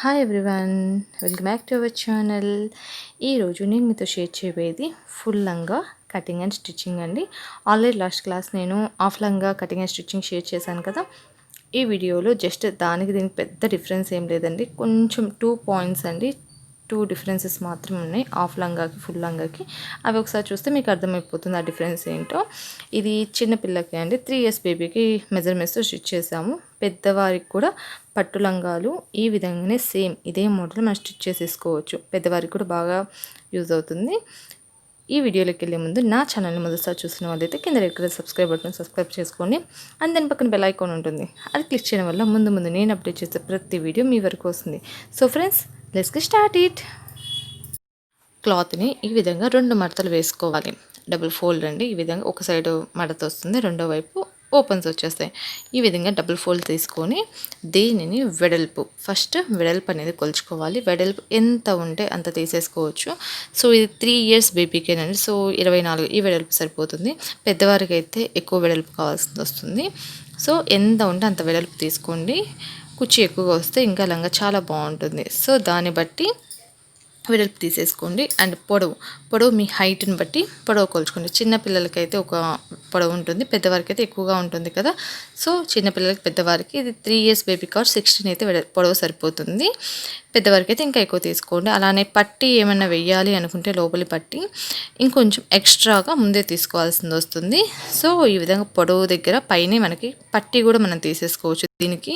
Hi everyone, welcome back to our channel. ఈరోజు నేను మీతో షేర్ చేయబోయేది ఫుల్ లంగా కటింగ్ అండ్ స్టిచ్చింగ్ అండి. ఆల్రెడీ లాస్ట్ క్లాస్ నేను ఆఫ్ లంగా కటింగ్ అండ్ స్టిచ్చింగ్ షేర్ చేశాను కదా. ఈ వీడియోలో జస్ట్ దీనికి పెద్ద డిఫరెన్స్ ఏం లేదండి. కొంచెం 2 పాయింట్స్ అండి, 2 డిఫరెన్సెస్ మాత్రమే ఉన్నాయి ఆఫ్ లంగాకి ఫుల్ లంగాకి. అవి ఒకసారి చూస్తే మీకు అర్థమైపోతుంది ఆ డిఫరెన్స్ ఏంటో. ఇది చిన్నపిల్లకి అండి, 3 ఇయర్స్ బేబీకి మెజర్మెంట్స్తో స్టిచ్ చేసాము. పెద్దవారికి కూడా పట్టు లంగాలు ఈ విధంగానే సేమ్ ఇదే మోడల్ మనం స్టిచ్ చేసేసుకోవచ్చు. పెద్దవారికి కూడా బాగా యూజ్ అవుతుంది. ఈ వీడియోలోకి వెళ్ళే ముందు నా ఛానల్ని మొదటిసారి చూసిన వాళ్ళైతే కింద red colour subscribe button subscribe చేసుకోండి. అండ్ దాని పక్కన బెల్ ఐకాన్ ఉంటుంది, అది క్లిక్ చేయడం వల్ల ముందు నేను అప్డేట్ చేసే ప్రతి వీడియో మీ వరకు వస్తుంది. So friends, let's get start it. క్లాత్ని ఈ విధంగా 2 మడతలు వేసుకోవాలి. డబుల్ ఫోల్డ్ అండి. ఈ విధంగా ఒక సైడ్ మడత వస్తుంది, రెండో వైపు ఓపెన్స్ వచ్చేస్తాయి. ఈ విధంగా డబుల్ ఫోల్డ్ తీసుకొని దీనిని ఫస్ట్ వెడల్పు అనేది కొలుచుకోవాలి. వెడల్పు ఎంత ఉంటే అంత తీసేసుకోవచ్చు. సో ఇది 3 ఇయర్స్ బేబీకేనండి. సో 24 ఈ వెడల్పు సరిపోతుంది. పెద్దవారికి అయితే ఎక్కువ వెడల్పు కావాల్సి వస్తుంది. సో ఎంత ఉంటే అంత వెడల్పు తీసుకోండి. కుచ్చి ఎక్కువగా వస్తే ఇంకా లంగా చాలా బాగుంటుంది. సో దాన్ని బట్టి వెడల్పు తీసేసుకోండి. అండ్ పొడవు మీ హైట్ని బట్టి పొడవు కొలుచుకోండి. చిన్నపిల్లలకైతే ఒక పొడవు ఉంటుంది, పెద్దవారికి అయితే ఎక్కువగా ఉంటుంది కదా. సో చిన్నపిల్లలకి పెద్దవారికి ఇది 3 ఇయర్స్ బేబీ కాబట్టి 16 అయితే పొడవు సరిపోతుంది. పెద్దవారికి అయితే ఇంకా ఎక్కువ తీసుకోండి. అలానే పట్టి ఏమైనా వెయ్యాలి అనుకుంటే లోపలి పట్టి ఇంకొంచెం ఎక్స్ట్రాగా ముందే తీసుకోవాల్సింది వస్తుంది. సో ఈ విధంగా పొడవు దగ్గర పైన మనకి పట్టి కూడా మనం తీసేసుకోవచ్చు. దీనికి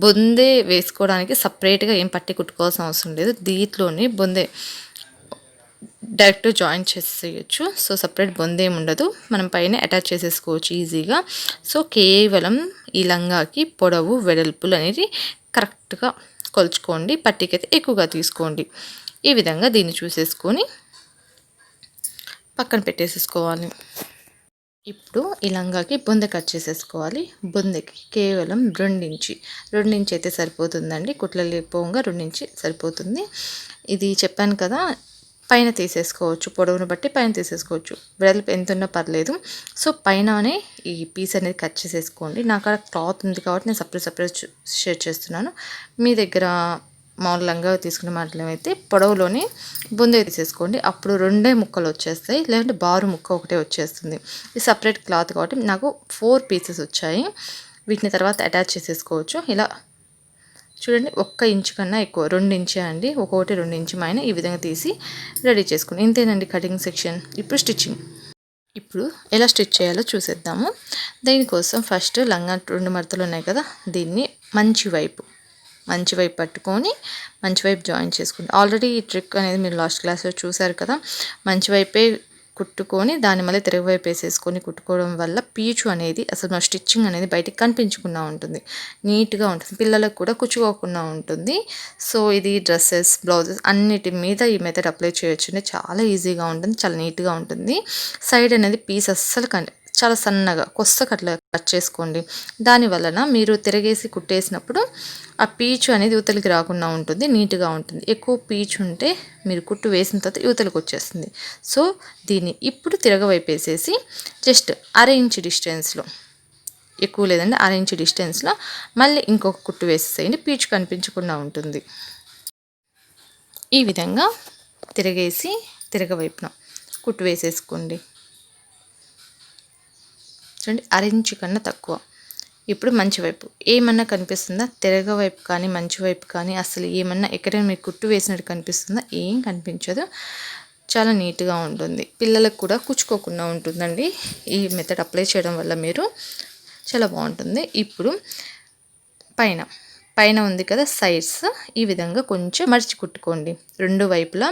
బొందే వేసుకోవడానికి సపరేట్గా ఏం పట్టి కుట్టుకోవాల్సిన అవసరం లేదు. దీంట్లోని బొందే డైరెక్ట్ జాయిన్ చేసేయచ్చు. సో సపరేట్ బొందేం ఉండదు, మనం పైన అటాచ్ చేసేసుకోవచ్చు ఈజీగా. సో కేవలం ఈ లంగాకి పొడవు వెడల్పులు అనేది కరెక్ట్గా కొలుచుకోండి. పట్టికైతే ఎక్కువగా తీసుకోండి. ఈ విధంగా దీన్ని చూసేసుకొని పక్కన పెట్టేసేసుకోవాలి. ఇప్పుడు ఈ లంగాకి బొందె కట్ చేసేసుకోవాలి. బొందెకి కేవలం 2 ఇంచ్ అయితే సరిపోతుందండి. కుట్ల పోగా 2 ఇంచ్ సరిపోతుంది. ఇది చెప్పాను కదా, పైన తీసేసుకోవచ్చు, పొడవును బట్టి పైన తీసేసుకోవచ్చు. వెడల్పు ఎంత ఉన్నా పర్లేదు. సో పైననే ఈ పీస్ అనేది కట్ చేసేసుకోండి. నాకు అక్కడ క్లాత్ ఉంది కాబట్టి నేను సపరేట్ షేర్ చేస్తున్నాను. మీ దగ్గర మామూలు లంగా తీసుకున్న మాటలు అయితే పొడవులోని బొందే తీసేసుకోండి. అప్పుడు 2 ముక్కలు వచ్చేస్తాయి, లేదంటే బారు ముక్క ఒకటే వచ్చేస్తుంది. ఇది సపరేట్ క్లాత్ కాబట్టి నాకు 4 పీసెస్ వచ్చాయి. వీటిని తర్వాత అటాచ్ చేసేసుకోవచ్చు. ఇలా చూడండి, 1 ఇంచ్ కన్నా ఎక్కువ, 2 ఇంచే అండి. ఒక్కొక్కటి 2 ఇంచ్ పైన ఈ విధంగా తీసి రెడీ చేసుకుని ఇంతేనండి కటింగ్ సెక్షన్. ఇప్పుడు స్టిచ్చింగ్. ఇప్పుడు ఎలా స్టిచ్ చేయాలో చూసేద్దాము. దీనికోసం ఫస్ట్ లంగా 2 మడతలు ఉన్నాయి కదా, దీన్ని మంచి వైపు పట్టుకొని మంచి వైపు జాయిన్ చేసుకోండి. ఆల్రెడీ ఈ ట్రిక్ అనేది మీరు లాస్ట్ క్లాస్లో చూసారు కదా. మంచి వైపే కుట్టుకొని దాన్ని మళ్ళీ తిరుగు వైపు వేసేసుకొని కుట్టుకోవడం వల్ల పీచు అనేది అసలు మన స్టిచ్చింగ్ అనేది బయటికి కనిపించకుండా ఉంటుంది, నీట్గా ఉంటుంది, పిల్లలకు కూడా కుచ్చుకోకుండా ఉంటుంది. సో ఇది డ్రెస్సెస్, బ్లౌజెస్ అన్నిటి మీద ఈ మెథడ్ అప్లై చేయొచ్చు. చాలా ఈజీగా ఉంటుంది, చాలా నీట్గా ఉంటుంది. సైడ్ అనేది పీస్ అస్సలు చాలా సన్నగా కొత్తగా అట్లా కట్ చేసుకోండి. దాని వలన మీరు తిరగేసి కుట్టేసినప్పుడు ఆ పీచు అనేది యువతలకి రాకుండా ఉంటుంది, నీట్గా ఉంటుంది. ఎక్కువ పీచు ఉంటే మీరు కుట్టు వేసిన తర్వాత యువతలకు వచ్చేస్తుంది. సో దీన్ని ఇప్పుడు తిరగవైపు వేసేసి జస్ట్ 1/2 ఇంచ్ డిస్టెన్స్లో, ఎక్కువ లేదండి 1/2 ఇంచ్ డిస్టెన్స్లో మళ్ళీ ఇంకొక కుట్టు వేసేసేయండి. పీచు కనిపించకుండా ఉంటుంది. ఈ విధంగా తిరగేసి తిరగవైపున కుట్టు వేసేసుకోండి. చూడండి, 1/2 ఇంచ్ కన్నా తక్కువ. ఇప్పుడు మంచి వైపు ఏమన్నా కనిపిస్తుందా? తిరగ వైపు కానీ మంచి వైపు కానీ అసలు ఏమన్నా ఎక్కడైనా మీకు కుట్టు వేసినట్టు కనిపిస్తుందా? ఏం కనిపించదు, చాలా నీట్గా ఉంటుంది. పిల్లలకు కూడా కుచ్చుకోకుండా ఉంటుందండి ఈ మెథడ్ అప్లై చేయడం వల్ల. మీరు చాలా బాగుంటుంది. ఇప్పుడు పైన ఉంది కదా సైడ్స్, ఈ విధంగా కొంచెం మర్చి కుట్టుకోండి. 2 వైపులా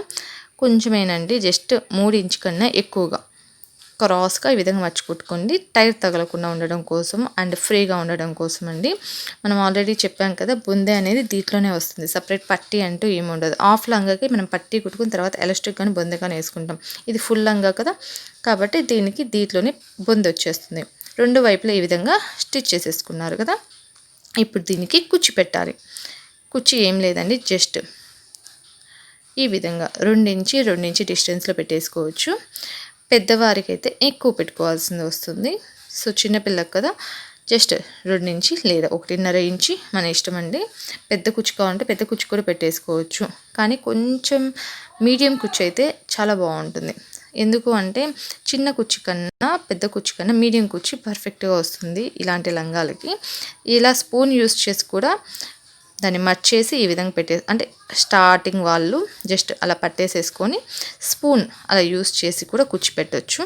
కొంచెమేనండి, జస్ట్ 3 ఇంచ్ కన్నా ఎక్కువగా క్రాస్గా ఈ విధంగా మర్చి కుట్టుకోండి. టైర్ తగలకుండా ఉండడం కోసం అండ్ ఫ్రీగా ఉండడం కోసం అండి. మనం ఆల్రెడీ చెప్పాం కదా, బొందే అనేది దీంట్లోనే వస్తుంది, సపరేట్ పట్టి అంటూ ఏమి ఉండదు. ఆఫ్ లంగాకి మనం పట్టి కుట్టుకున్న తర్వాత ఎలాస్టిక్ కానీ బొందే కానీ వేసుకుంటాం. ఇది ఫుల్ లంగా కదా కాబట్టి దీనికి దీంట్లోనే బొందె వచ్చేస్తుంది. 2 వైపులా ఈ విధంగా స్టిచ్ చేసేసుకున్నారు కదా. ఇప్పుడు దీనికి కుచ్చి పెట్టాలి. కుచ్చి ఏం లేదండి, జస్ట్ ఈ విధంగా 2 ఇంచ్ డిస్టెన్స్లో పెట్టేసుకోవచ్చు. పెద్దవారికి అయితే ఎక్కువ పెట్టుకోవాల్సింది వస్తుంది. సో చిన్నపిల్లకి కదా జస్ట్ 2 నుంచి లేదా 1.5 ఇంచి మన ఇష్టం అండి. పెద్ద కుచ్చు కావాలంటే పెద్ద కుచ్చు కూడా పెట్టేసుకోవచ్చు, కానీ కొంచెం మీడియం కుచ్చు అయితే చాలా బాగుంటుంది. ఎందుకు అంటే చిన్న కుచ్చు కన్నా పెద్ద కుచ్చు కన్నా మీడియం కుచ్చు పర్ఫెక్ట్గా వస్తుంది ఇలాంటి లంగాలకి. ఇలా స్పూన్ యూస్ చేసి కూడా దాన్ని మర్చేసి ఈ విధంగా అంటే స్టార్టింగ్ వాళ్ళు జస్ట్ అలా పట్టేసేసుకొని స్పూన్ అలా యూస్ చేసి కూడా కుచ్చి పెట్టచ్చు.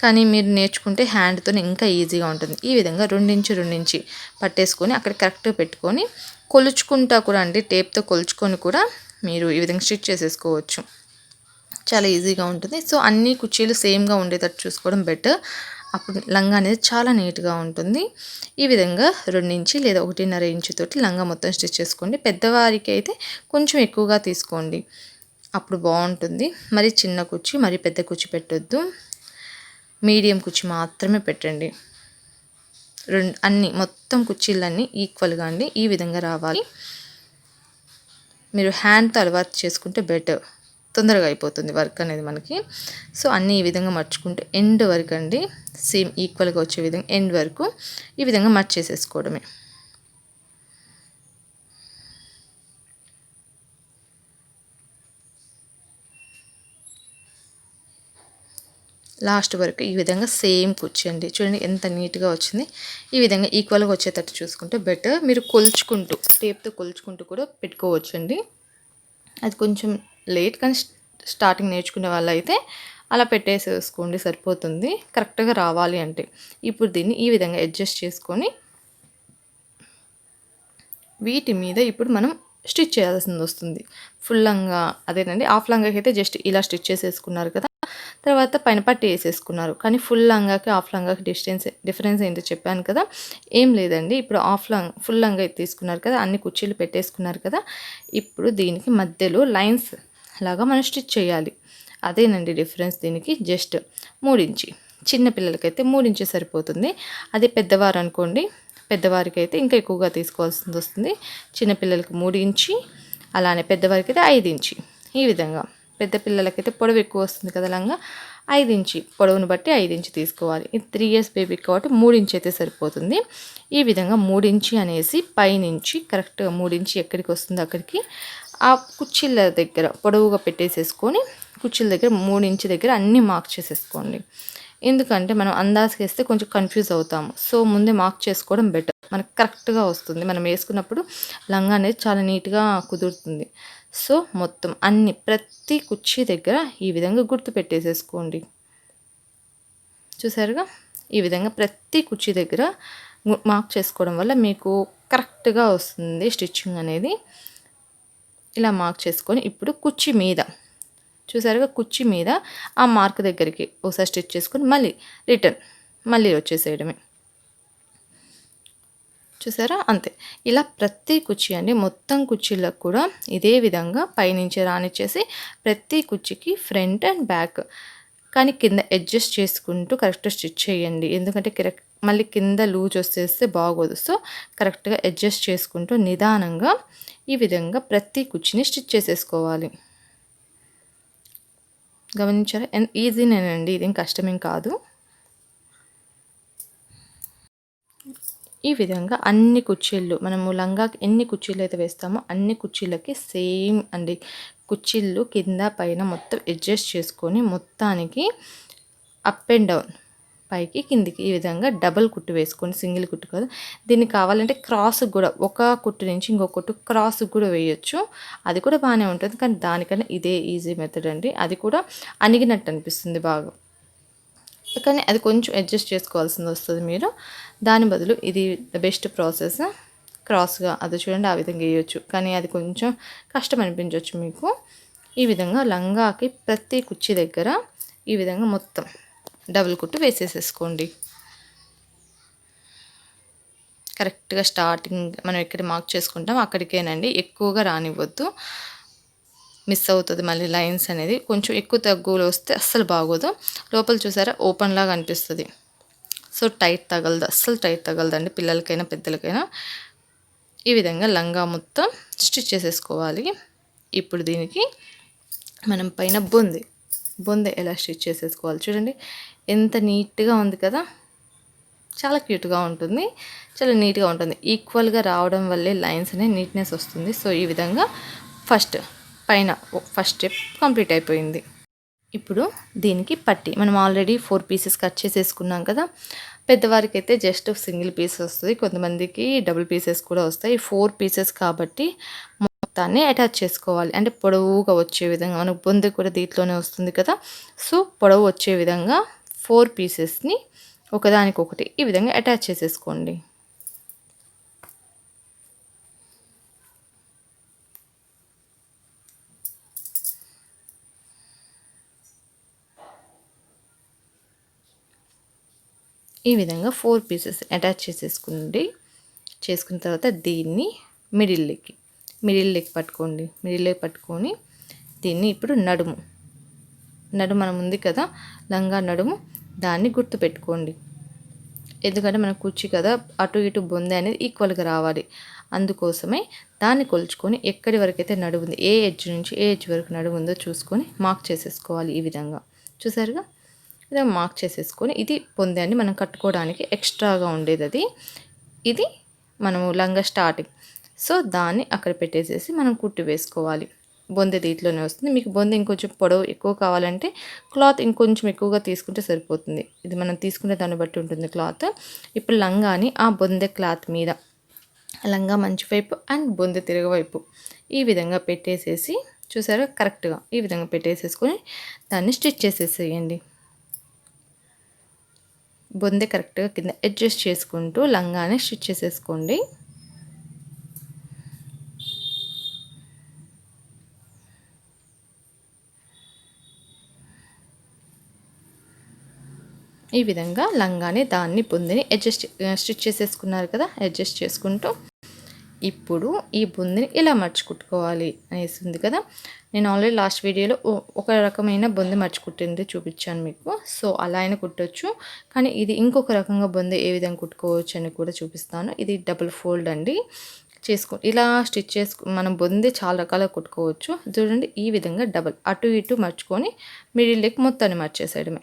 కానీ మీరు నేర్చుకుంటే హ్యాండ్తో ఇంకా ఈజీగా ఉంటుంది. ఈ విధంగా 2 ఇంచి పట్టేసుకొని అక్కడ కరెక్ట్గా పెట్టుకొని కొలుచుకుంటా కూడా అండి, టేప్తో కొలుచుకొని కూడా మీరు ఈ విధంగా స్టిచ్ చేసేసుకోవచ్చు. చాలా ఈజీగా ఉంటుంది. సో అన్ని కుర్చీలు సేమ్గా ఉండేటట్టు చూసుకోవడం బెటర్. అప్పుడు లంగా అనేది చాలా నీట్గా ఉంటుంది. ఈ విధంగా 2 ఇంచి లేదా 1.5 ఇంచు తోటి లంగా మొత్తం స్టిచ్ చేసుకోండి. పెద్దవారికి అయితే కొంచెం ఎక్కువగా తీసుకోండి, అప్పుడు బాగుంటుంది. మరి చిన్న కుర్చీ మరి పెద్ద కుర్చీ పెట్టొద్దు, మీడియం కుర్చీ మాత్రమే పెట్టండి. అన్ని మొత్తం కుర్చీలన్నీ ఈక్వల్గా అండి ఈ విధంగా రావాలి. మీరు హ్యాండ్తో అలవాటు చేసుకుంటే బెటర్, తొందరగా అయిపోతుంది వర్క్ అనేది మనకి. సో అన్నీ ఈ విధంగా మర్చుకుంటే ఎండ్ వరకు అండి సేమ్ ఈక్వల్గా వచ్చే విధంగా ఎండ్ వరకు ఈ విధంగా మర్చేసేసుకోవడమే. లాస్ట్ వరకు ఈ విధంగా సేమ్ కూర్చోండి. చూడండి ఎంత నీట్గా వచ్చింది. ఈ విధంగా ఈక్వల్గా వచ్చేటట్టు చూసుకుంటే బెటర్. మీరు కొలుచుకుంటూ టేప్తో కొలుచుకుంటూ కూడా పెట్టుకోవచ్చండి. అది కొంచెం లేట్, కానీ స్టార్టింగ్ నేర్చుకునే వాళ్ళు అయితే అలా పెట్టేసేసుకోండి, సరిపోతుంది కరెక్ట్గా రావాలి అంటే. ఇప్పుడు దీన్ని ఈ విధంగా అడ్జస్ట్ చేసుకొని వీటి మీద ఇప్పుడు మనం స్టిచ్ చేయాల్సింది వస్తుంది. ఫుల్ లంగా అదేనండి, హాఫ్ లంగాకి అయితే జస్ట్ ఇలా స్టిచ్ చేసేసుకున్నారు కదా, తర్వాత పైన పట్టి వేసేసుకున్నారు. కానీ ఫుల్ లంగాకి హాఫ్ లంగాకి డిఫరెన్స్ ఏంటో చెప్పాను కదా. ఏం లేదండి, ఇప్పుడు ఫుల్ లంగా తీసుకున్నారు కదా, అన్ని కుర్చీలు పెట్టేసుకున్నారు కదా, ఇప్పుడు దీనికి మధ్యలో లైన్స్ లాగా మనం స్టిచ్ చేయాలి. అదేనండి డిఫరెన్స్. దీనికి జస్ట్ 3 ఇంచి, చిన్న పిల్లలకైతే 3 ఇంచి సరిపోతుంది. అదే పెద్దవారు అనుకోండి, పెద్దవారికి అయితే ఇంకా ఎక్కువగా తీసుకోవాల్సింది వస్తుంది. చిన్నపిల్లలకి 3 ఇంచి, అలానే పెద్దవారికి అయితే 5 ఇంచి. ఈ విధంగా పెద్ద పిల్లలకైతే పొడవు ఎక్కువ వస్తుంది కదా లంగా, 5 ఇంచి పొడవును బట్టి 5 ఇంచి తీసుకోవాలి. ఇది 3 ఇయర్స్ బేబీకి కాబట్టి 3 ఇంచి అయితే సరిపోతుంది. ఈ విధంగా 3 ఇంచి అనేసి పైనుంచి కరెక్ట్గా 3 ఇంచి ఎక్కడికి వస్తుందో అక్కడికి ఆ కుర్చీల దగ్గర పొడవుగా పెట్టేసేసుకొని కుర్చీల దగ్గర 3 ఇంచి దగ్గర అన్నీ మార్క్ చేసేసుకోండి. ఎందుకంటే మనం అందాజుగా వేస్తే కొంచెం కన్ఫ్యూజ్ అవుతాము. సో ముందే మార్క్ చేసుకోవడం బెటర్, మనకు కరెక్ట్గా వస్తుంది. మనం వేసుకున్నప్పుడు లంగా అనేది చాలా నీట్గా కుదురుతుంది. సో మొత్తం ప్రతి కుర్చీ దగ్గర ఈ విధంగా గుర్తు పెట్టేసేసుకోండి. చూసారుగా, ఈ విధంగా ప్రతి కుర్చీ దగ్గర మార్క్ చేసుకోవడం వల్ల మీకు కరెక్ట్గా వస్తుంది స్టిచ్చింగ్ అనేది. ఇలా మార్క్ చేసుకొని ఇప్పుడు కుర్చీ మీద చూసారుగా, కుర్చీ మీద ఆ మార్క్ దగ్గరికి ఒకసారి స్టిచ్ చేసుకొని మళ్ళీ వచ్చేసేయడమే. చూసారా, అంతే. ఇలా ప్రతి కుర్చీ అండి, మొత్తం కుర్చీలకు కూడా ఇదే విధంగా పైనుంచి రానిచ్చేసి ప్రతి కుర్చీకి ఫ్రంట్ అండ్ బ్యాక్, కానీ కింద అడ్జస్ట్ చేసుకుంటూ కరెక్ట్ స్టిచ్ చేయండి. ఎందుకంటే మళ్ళీ కింద లూజ్ వచ్చేస్తే బాగోదు. సో కరెక్ట్గా అడ్జస్ట్ చేసుకుంటూ నిదానంగా ఈ విధంగా ప్రతి కుర్చీని స్టిచ్ చేసేసుకోవాలి. గమనించారా, ఈజీనేనండి, ఇదేం కష్టమేం కాదు. ఈ విధంగా అన్ని కుర్చీలు, మనము లంగాకి ఎన్ని కుర్చీలు అయితే వేస్తామో అన్ని కుర్చీలకి సేమ్ అండి, కుర్చీలు కింద పైన మొత్తం అడ్జస్ట్ చేసుకొని మొత్తానికి అప్ అండ్ డౌన్, పైకి కిందికి ఈ విధంగా డబల్ కుట్టు వేసుకోండి, సింగిల్ కుట్టు కాదు. దీన్ని కావాలంటే క్రాస్ కూడా, ఒక కుట్టు నుంచి ఇంకో కుట్టు క్రాస్ కూడా వేయచ్చు, అది కూడా బాగానే ఉంటుంది. కానీ దానికన్నా ఇదే ఈజీ మెథడ్ అండి. అది కూడా అణిగినట్టు అనిపిస్తుంది బాగా, కానీ అది కొంచెం అడ్జస్ట్ చేసుకోవాల్సింది వస్తుంది మీరు. దాని బదులు ఇది ద బెస్ట్ ప్రాసెస్. క్రాస్గా అది చూడండి, ఆ విధంగా వేయచ్చు, కానీ అది కొంచెం కష్టం అనిపించవచ్చు మీకు. ఈ విధంగా లంగాకి ప్రతి కుర్చీ దగ్గర ఈ విధంగా మొత్తం డబుల్ కుట్టు వేసేసేసుకోండి. కరెక్ట్గా స్టార్టింగ్ మనం ఎక్కడ మార్క్ చేసుకుంటాం అక్కడికేనండి, ఎక్కువగా రానివ్వద్దు, మిస్ అవుతుంది మళ్ళీ లైన్స్ అనేది. కొంచెం ఎక్కువ తగ్గులు వస్తే అస్సలు బాగోదు. లోపల చూసారా ఓపెన్ లాగా అనిపిస్తుంది. సో అస్సలు టైట్ తగలదండి, పిల్లలకైనా పెద్దలకైనా. ఈ విధంగా లంగా మొత్తం స్టిచ్ చేసేసుకోవాలి. ఇప్పుడు దీనికి మనం పైన బొందె ఎలా స్టిచ్ చేసేసుకోవాలి చూడండి, ఎంత నీట్గా ఉంది కదా. చాలా క్యూట్గా ఉంటుంది, చాలా నీట్గా ఉంటుంది. ఈక్వల్గా రావడం వల్లే లైన్స్ అనే నీట్నెస్ వస్తుంది. సో ఈ విధంగా ఫస్ట్ స్టెప్ కంప్లీట్ అయిపోయింది. ఇప్పుడు దీనికి పట్టి మనం ఆల్రెడీ 4 పీసెస్ కట్ చేసేసుకున్నాం కదా. పెద్దవారికి అయితే జస్ట్ సింగిల్ పీస్ వస్తుంది, కొంతమందికి డబుల్ పీసెస్ కూడా వస్తాయి. 4 పీసెస్ కాబట్టి మొత్తాన్ని అటాచ్ చేసుకోవాలి. అంటే పొడవుగా వచ్చే విధంగా, మనకు బొందు కూడా దీంట్లోనే వస్తుంది కదా. సో పొడవు వచ్చే విధంగా 4 పీసెస్ని ఒకదానికొకటి ఈ విధంగా అటాచ్ చేసేసుకోండి. ఈ విధంగా 4 పీసెస్ అటాచ్ చేసుకున్న తర్వాత దీన్ని మిడిల్ లెగ్ పట్టుకొని దీన్ని ఇప్పుడు నడుము మనం ఉంది కదా లంగా నడుము, దాన్ని గుర్తు పెట్టుకోండి. ఎందుకంటే మనకు కుర్చీ కదా, అటు ఇటు బొందె అనేది ఈక్వల్గా రావాలి. అందుకోసమే దాన్ని కొలుచుకొని ఎక్కడి వరకు అయితే నడుము ఉంది, ఏ ఎడ్జ్ నుంచి ఏ ఎడ్జ్ వరకు నడుము ఉందో చూసుకొని మార్క్ చేసేసుకోవాలి. ఈ విధంగా చూసారుగా, ఇలా మార్క్ చేసేసుకొని ఇది పొందే అని మనం కట్టుకోవడానికి ఎక్స్ట్రాగా ఉండేది. ఇది మనము లంగా స్టార్టింగ్. సో దాన్ని అక్కడ పెట్టేసేసి మనం కుట్టి వేసుకోవాలి. బొందె దీంట్లోనే వస్తుంది. మీకు బొందె ఇంకొంచెం పొడవు ఎక్కువ కావాలంటే క్లాత్ ఇంకొంచెం ఎక్కువగా తీసుకుంటే సరిపోతుంది. ఇది మనం తీసుకునే దాన్ని బట్టి ఉంటుంది క్లాత్. ఇప్పుడు లంగాని ఆ బొందె క్లాత్ మీద, లంగా మంచి వైపు అండ్ బొందె తిరగ వైపు ఈ విధంగా పెట్టేసేసి, చూసారా కరెక్ట్గా ఈ విధంగా పెట్టేసేసుకొని దాన్ని స్టిచ్ చేసేసేయండి. బొందె కరెక్ట్గా కింద అడ్జస్ట్ చేసుకుంటూ లంగానే స్టిచ్ చేసేసుకోండి. ఈ విధంగా లంగానే దాన్ని బొందిని స్టిచ్ చేసేసుకున్నారు కదా. అడ్జస్ట్ చేసుకుంటూ ఇప్పుడు ఈ బొందిని ఇలా మర్చుకుట్టుకోవాలి అనేసి ఉంది కదా. నేను ఆల్రెడీ లాస్ట్ వీడియోలో ఒక రకమైన బొంది మర్చుకుట్టింది చూపించాను మీకు. సో అలా అయినా కుట్టొచ్చు, కానీ ఇది ఇంకొక రకంగా బొంది ఏ విధంగా కుట్టుకోవచ్చు అని కూడా చూపిస్తాను. ఇది డబుల్ ఫోల్డ్ అండి. ఇలా స్టిచ్ మనం బొంది చాలా రకాలుగా కుట్టుకోవచ్చు. చూడండి ఈ విధంగా డబుల్ అటు ఇటు మర్చుకొని మిడిల్ లెగ్ మొత్తాన్ని మర్చేసేయడమే.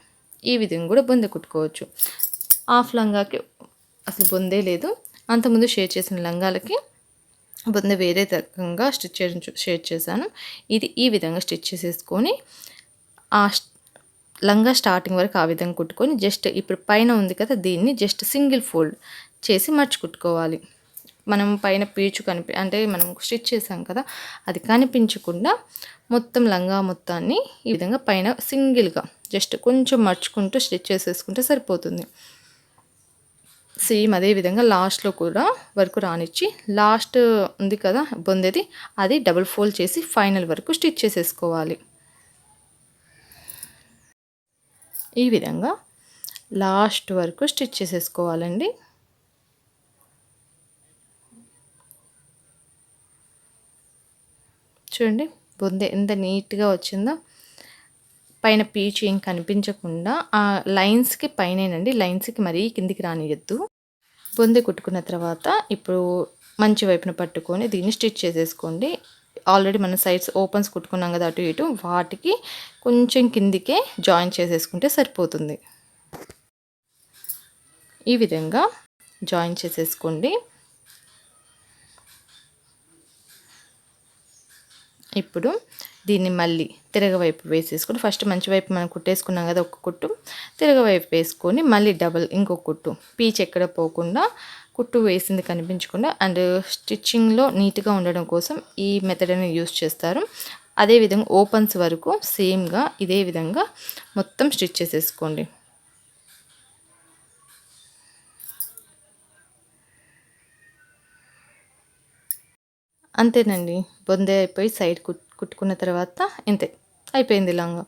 ఈ విధంగా కూడా బొందె కుట్టుకోవచ్చు. హాఫ్ లంగాకి అసలు బొందే లేదు, అంతకుముందు షేర్ చేసిన లంగాలకి బొందె వేరే రకంగా షేర్ చేశాను. ఇది ఈ విధంగా స్టిచ్ చేసేసుకొని ఆ లంగా స్టార్టింగ్ వరకు ఆ విధంగా కుట్టుకొని జస్ట్ ఇప్పుడు పైన ఉంది కదా, దీన్ని జస్ట్ సింగిల్ ఫోల్డ్ చేసి మర్చుకుట్టుకోవాలి. మనం పైన పీచు అంటే మనం స్టిచ్ చేసాం కదా, అది కనిపించకుండా మొత్తం లంగా మొత్తాన్ని ఈ విధంగా పైన సింగిల్గా జస్ట్ కొంచెం మర్చుకుంటూ స్టిచ్ చేసేసుకుంటే సరిపోతుంది. సేమ్ అదే విధంగా లాస్ట్లో కూడా వరకు రానిచ్చి, లాస్ట్ ఉంది కదా బొందేది, అది డబుల్ ఫోల్డ్ చేసి ఫైనల్ వరకు స్టిచ్ చేసేసుకోవాలి. ఈ విధంగా లాస్ట్ వరకు స్టిచ్ చేసేసుకోవాలండి. చూడండి బొందె ఎంత నీట్గా వచ్చిందో. పైన పీచు ఏం కనిపించకుండా ఆ లైన్స్కి పైనేనండి, లైన్స్కి మరీ కిందికి రానియద్దు. బొందె కుట్టుకున్న తర్వాత ఇప్పుడు మంచి వైపున పట్టుకొని దీన్ని స్టిచ్ చేసేసుకోండి. ఆల్రెడీ మన సైడ్స్ ఓపెన్స్ కుట్టుకున్నాం కదా అటు ఇటు, వాటికి కొంచెం కిందికే జాయిన్ చేసేసుకుంటే సరిపోతుంది. ఈ విధంగా జాయిన్ చేసేసుకోండి. ఇప్పుడు దీన్ని మళ్ళీ తిరగవైపు వేసేసుకొని, ఫస్ట్ మంచి వైపు మనం కుట్టేసుకున్నాం కదా ఒక కుట్టు, తిరగవైపు వేసుకొని మళ్ళీ డబల్ ఇంకొక కుట్టు, పీచ్ ఎక్కడ పోకుండా కుట్టు వేసింది కనిపించకుండా అండ్ స్టిచ్చింగ్లో నీట్గా ఉండడం కోసం ఈ మెథడ్ అనేది యూస్ చేస్తారు. అదేవిధంగా ఓపెన్స్ వరకు సేమ్గా ఇదే విధంగా మొత్తం స్టిచ్ చేసేసుకోండి. అంతేనండి, బొందే అయిపోయి సైడ్ కుట్టుకున్న తర్వాత ఇంతే అయిపోయింది లంగా.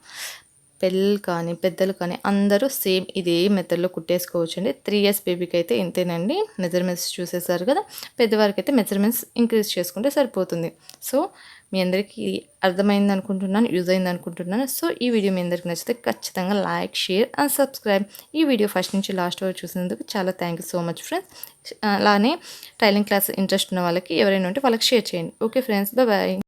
పిల్లలు కానీ పెద్దలు కానీ అందరూ సేమ్ ఇదే మెథడ్లో కుట్టేసుకోవచ్చు అండి. 3 years బేబీకి అయితే ఇంతేనండి. మెజర్మెంట్స్ చూసేసారు కదా, పెద్దవారికి అయితే మెజర్మెంట్స్ ఇంక్రీజ్ చేసుకుంటే సరిపోతుంది. సో మీ అందరికీ అర్థమైంది అనుకుంటున్నాను, యూజ్ అయింది అనుకుంటున్నాను. సో ఈ వీడియో మీ అందరికీ నచ్చితే ఖచ్చితంగా లైక్, షేర్ అండ్ సబ్స్క్రైబ్. ఈ వీడియో ఫస్ట్ నుంచి లాస్ట్ వరకు చూసినందుకు చాలా thank you so much friends. అలానే టైలింగ్ క్లాస్ ఇంట్రెస్ట్ ఉన్న వాళ్ళకి ఎవరైనా ఉంటే వాళ్ళకి షేర్ చేయండి. Okay friends, bye.